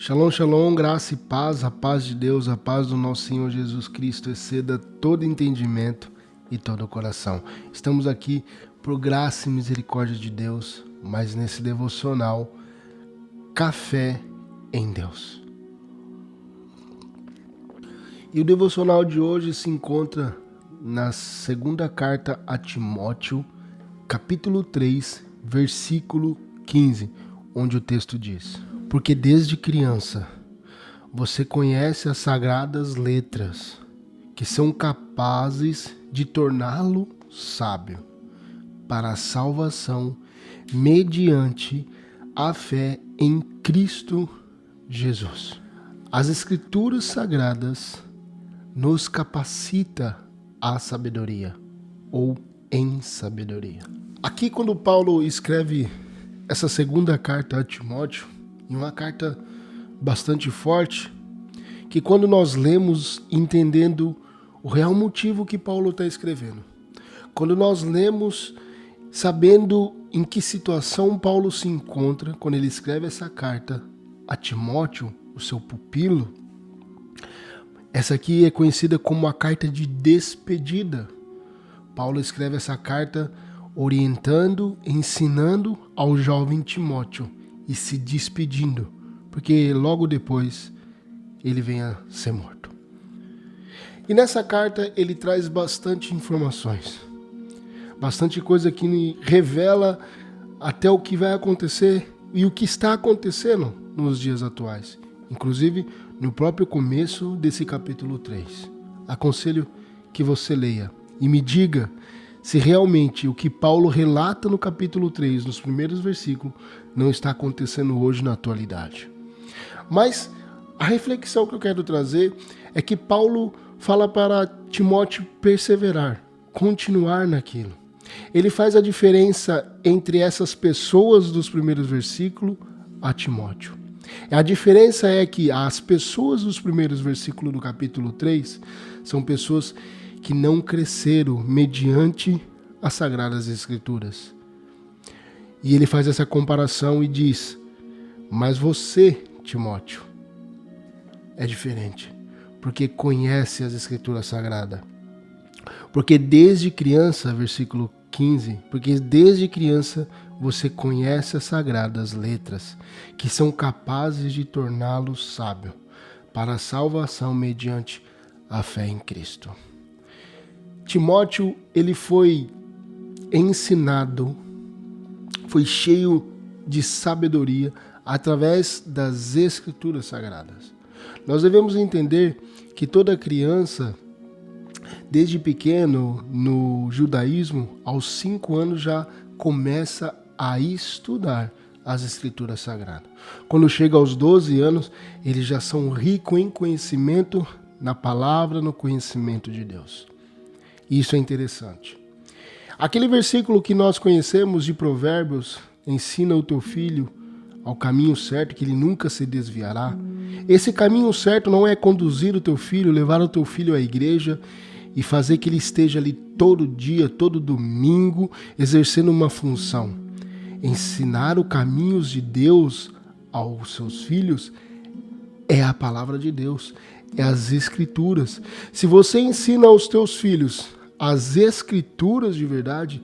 Shalom, shalom, graça e paz, a paz de Deus, a paz do nosso Senhor Jesus Cristo exceda todo entendimento e todo o coração. Estamos aqui por graça e misericórdia de Deus, mas nesse devocional, Café em Deus. E o devocional de hoje se encontra na segunda carta a Timóteo, capítulo 3, versículo 15, onde o texto diz: porque desde criança você conhece as sagradas letras, que são capazes de torná-lo sábio para a salvação mediante a fé em Cristo Jesus. As Escrituras Sagradas nos capacita à sabedoria ou em sabedoria. Aqui, quando Paulo escreve essa segunda carta a Timóteo, em uma carta bastante forte, que quando nós lemos entendendo o real motivo que Paulo está escrevendo, quando nós lemos sabendo em que situação Paulo se encontra quando ele escreve essa carta a Timóteo, o seu pupilo, essa aqui é conhecida como a carta de despedida. Paulo escreve essa carta orientando, ensinando ao jovem Timóteo e se despedindo, porque logo depois ele vem a ser morto. E nessa carta ele traz bastante informações, bastante coisa que revela até o que vai acontecer e o que está acontecendo nos dias atuais, inclusive no próprio começo desse capítulo 3. Aconselho que você leia e me diga se realmente o que Paulo relata no capítulo 3, nos primeiros versículos, não está acontecendo hoje na atualidade. Mas a reflexão que eu quero trazer é que Paulo fala para Timóteo perseverar, continuar naquilo. Ele faz a diferença entre essas pessoas dos primeiros versículos a Timóteo. A diferença é que as pessoas dos primeiros versículos do capítulo 3 são pessoas que não cresceram mediante as Sagradas Escrituras. E ele faz essa comparação e diz: mas você, Timóteo, é diferente, porque conhece as Escrituras Sagradas. Porque desde criança, versículo 15, porque desde criança você conhece as sagradas letras, que são capazes de torná-lo sábio para a salvação mediante a fé em Cristo. Timóteo, ele foi ensinado, foi cheio de sabedoria através das Escrituras Sagradas. Nós devemos entender que toda criança, desde pequeno, no judaísmo, aos 5 anos já começa a estudar as Escrituras Sagradas. Quando chega aos 12 anos, eles já são ricos em conhecimento na palavra, no conhecimento de Deus. Isso é interessante. Aquele versículo que nós conhecemos de Provérbios, ensina o teu filho ao caminho certo, que ele nunca se desviará. Esse caminho certo não é conduzir o teu filho, levar o teu filho à igreja e fazer que ele esteja ali todo dia, todo domingo, exercendo uma função. Ensinar os caminhos de Deus aos seus filhos é a palavra de Deus, é as Escrituras. Se você ensina aos teus filhos as Escrituras de verdade,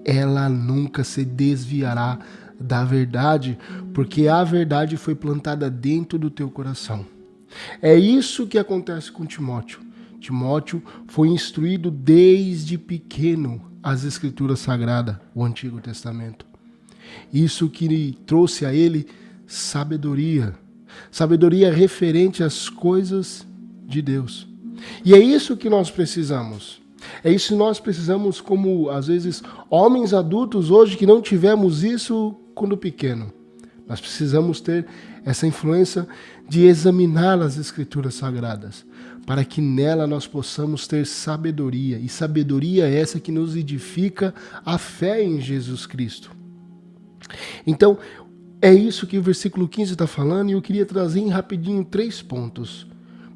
ela nunca se desviará da verdade, porque a verdade foi plantada dentro do teu coração. É isso que acontece com Timóteo. Timóteo foi instruído desde pequeno as Escrituras Sagradas, o Antigo Testamento. Isso que trouxe a ele sabedoria. Sabedoria referente às coisas de Deus. E é isso que nós precisamos. É isso que nós precisamos como, às vezes, homens adultos hoje que não tivemos isso quando pequeno. Nós precisamos ter essa influência de examinar as Escrituras Sagradas, para que nela nós possamos ter sabedoria. E sabedoria é essa que nos edifica a fé em Jesus Cristo. Então, é isso que o versículo 15 está falando, e eu queria trazer em rapidinho 3 pontos.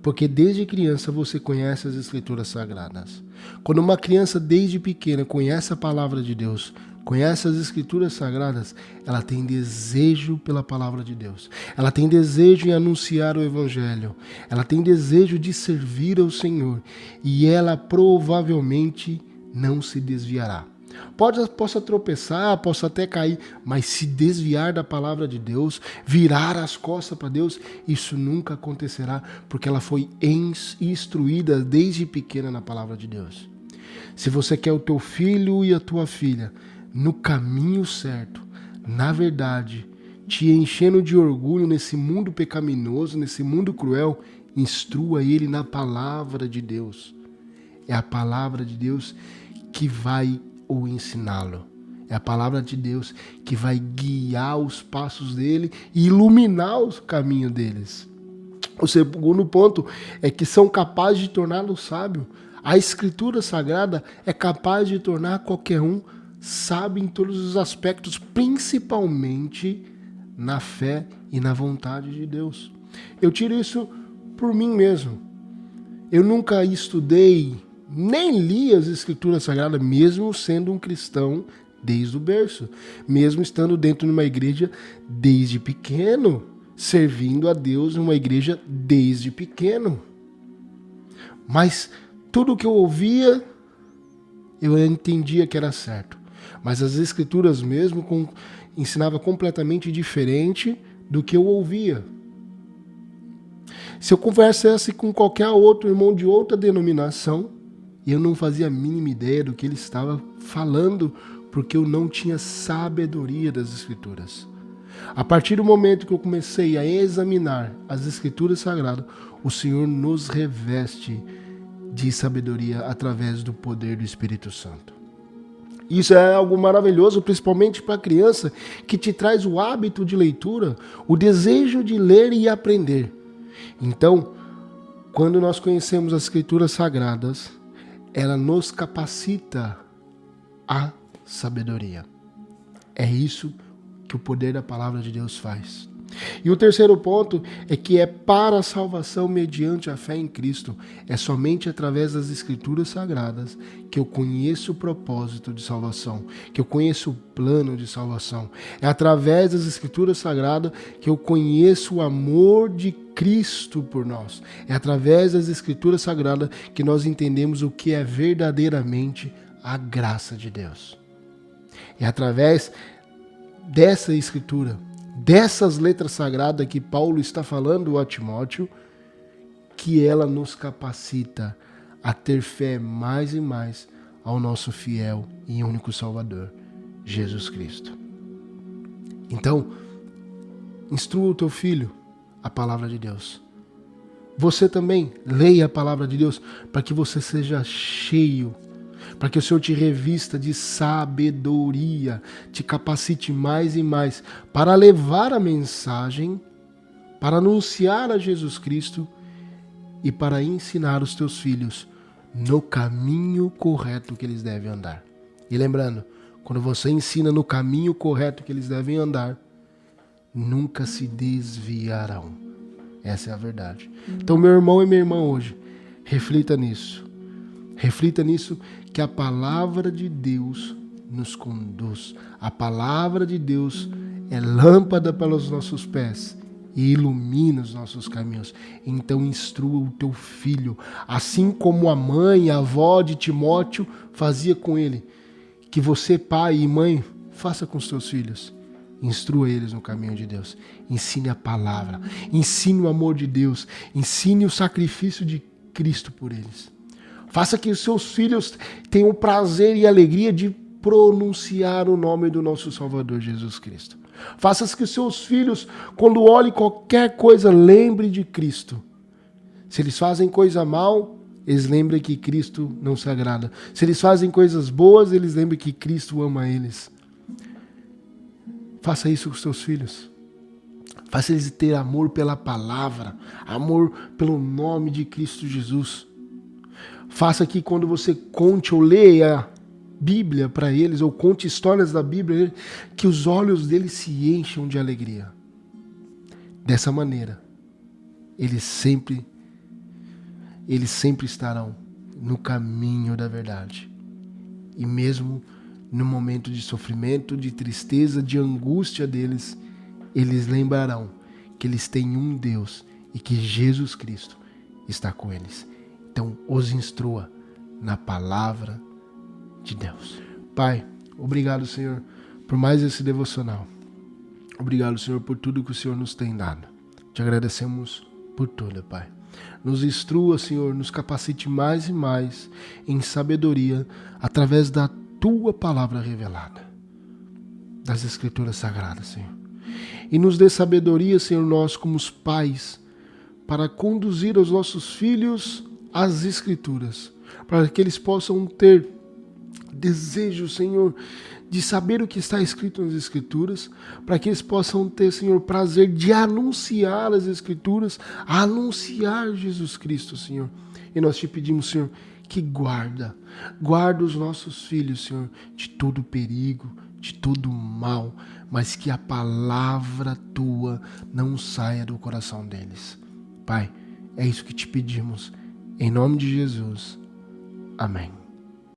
Porque desde criança você conhece as Escrituras Sagradas. Quando uma criança desde pequena conhece a palavra de Deus, conhece as Escrituras Sagradas, ela tem desejo pela palavra de Deus. Ela tem desejo em anunciar o Evangelho. Ela tem desejo de servir ao Senhor. E ela provavelmente não se desviará. Possa tropeçar, possa até cair, mas se desviar da palavra de Deus, virar as costas para Deus, isso nunca acontecerá, porque ela foi instruída desde pequena na palavra de Deus. Se você quer o teu filho e a tua filha no caminho certo, na verdade, te enchendo de orgulho nesse mundo pecaminoso, nesse mundo cruel, instrua ele na palavra de Deus. É a palavra de Deus que vai o ensiná-lo. É a palavra de Deus que vai guiar os passos dele e iluminar o caminho deles. O segundo ponto é que são capazes de torná-lo sábio. A Escritura Sagrada é capaz de tornar qualquer um sábio em todos os aspectos, principalmente na fé e na vontade de Deus. Eu tiro isso por mim mesmo. Eu nunca estudei, nem li as Escrituras Sagradas, mesmo sendo um cristão desde o berço, mesmo estando dentro de uma igreja desde pequeno, servindo a Deus em uma igreja desde pequeno. Mas tudo que eu ouvia, eu entendia que era certo. Mas as Escrituras mesmo ensinava completamente diferente do que eu ouvia. Se eu conversasse com qualquer outro irmão de outra denominação, eu não fazia a mínima ideia do que ele estava falando, porque eu não tinha sabedoria das Escrituras. A partir do momento que eu comecei a examinar as Escrituras Sagradas, o Senhor nos reveste de sabedoria através do poder do Espírito Santo. Isso é algo maravilhoso, principalmente para a criança, que te traz o hábito de leitura, o desejo de ler e aprender. Então, quando nós conhecemos as Escrituras Sagradas, ela nos capacita à sabedoria. É isso que o poder da palavra de Deus faz. E o terceiro ponto é que é para a salvação mediante a fé em Cristo. É somente através das Escrituras Sagradas que eu conheço o propósito de salvação, que eu conheço o plano de salvação. É através das Escrituras Sagradas que eu conheço o amor de Cristo por nós. É através das Escrituras Sagradas que nós entendemos o que é verdadeiramente a graça de Deus. É através dessa Escritura, dessas letras sagradas que Paulo está falando a Timóteo, que ela nos capacita a ter fé mais e mais ao nosso fiel e único Salvador, Jesus Cristo. Então, instrua o teu filho a palavra de Deus. Você também leia a palavra de Deus para que você seja cheio, para que o Senhor te revista de sabedoria, te capacite mais e mais para levar a mensagem, para anunciar a Jesus Cristo e para ensinar os teus filhos no caminho correto que eles devem andar. E lembrando, quando você ensina no caminho correto que eles devem andar, nunca se desviarão. Essa é a verdade. Então, meu irmão e minha irmã hoje, reflita nisso. Reflita nisso, que a palavra de Deus nos conduz. A palavra de Deus é lâmpada para os nossos pés e ilumina os nossos caminhos. Então instrua o teu filho, assim como a mãe, a avó de Timóteo fazia com ele. Que você, pai e mãe, faça com os teus filhos. Instrua eles no caminho de Deus. Ensine a palavra. Ensine o amor de Deus. Ensine o sacrifício de Cristo por eles. Faça que os seus filhos tenham prazer e alegria de pronunciar o nome do nosso Salvador Jesus Cristo. Faça que os seus filhos, quando olhem qualquer coisa, lembrem de Cristo. Se eles fazem coisa mal, eles lembrem que Cristo não se agrada. Se eles fazem coisas boas, eles lembrem que Cristo ama eles. Faça isso com os seus filhos. Faça eles ter amor pela palavra, amor pelo nome de Cristo Jesus. Faça que quando você conte ou leia a Bíblia para eles, ou conte histórias da Bíblia, que os olhos deles se encham de alegria. Dessa maneira, eles sempre estarão no caminho da verdade. E mesmo no momento de sofrimento, de tristeza, de angústia deles, eles lembrarão que eles têm um Deus e que Jesus Cristo está com eles. Então, os instrua na palavra de Deus. Pai, obrigado, Senhor, por mais esse devocional. Obrigado, Senhor, por tudo que o Senhor nos tem dado. Te agradecemos por tudo, Pai. Nos instrua, Senhor, nos capacite mais e mais em sabedoria através da Tua palavra revelada, das Escrituras Sagradas, Senhor. E nos dê sabedoria, Senhor, nós como os pais, para conduzir os nossos filhos às Escrituras, para que eles possam ter desejo, Senhor, de saber o que está escrito nas Escrituras, para que eles possam ter, Senhor, prazer de anunciar as Escrituras, anunciar Jesus Cristo, Senhor. E nós te pedimos, Senhor, que guarda os nossos filhos, Senhor, de todo perigo, de todo mal, mas que a palavra Tua não saia do coração deles. Pai, é isso que te pedimos, em nome de Jesus. Amém.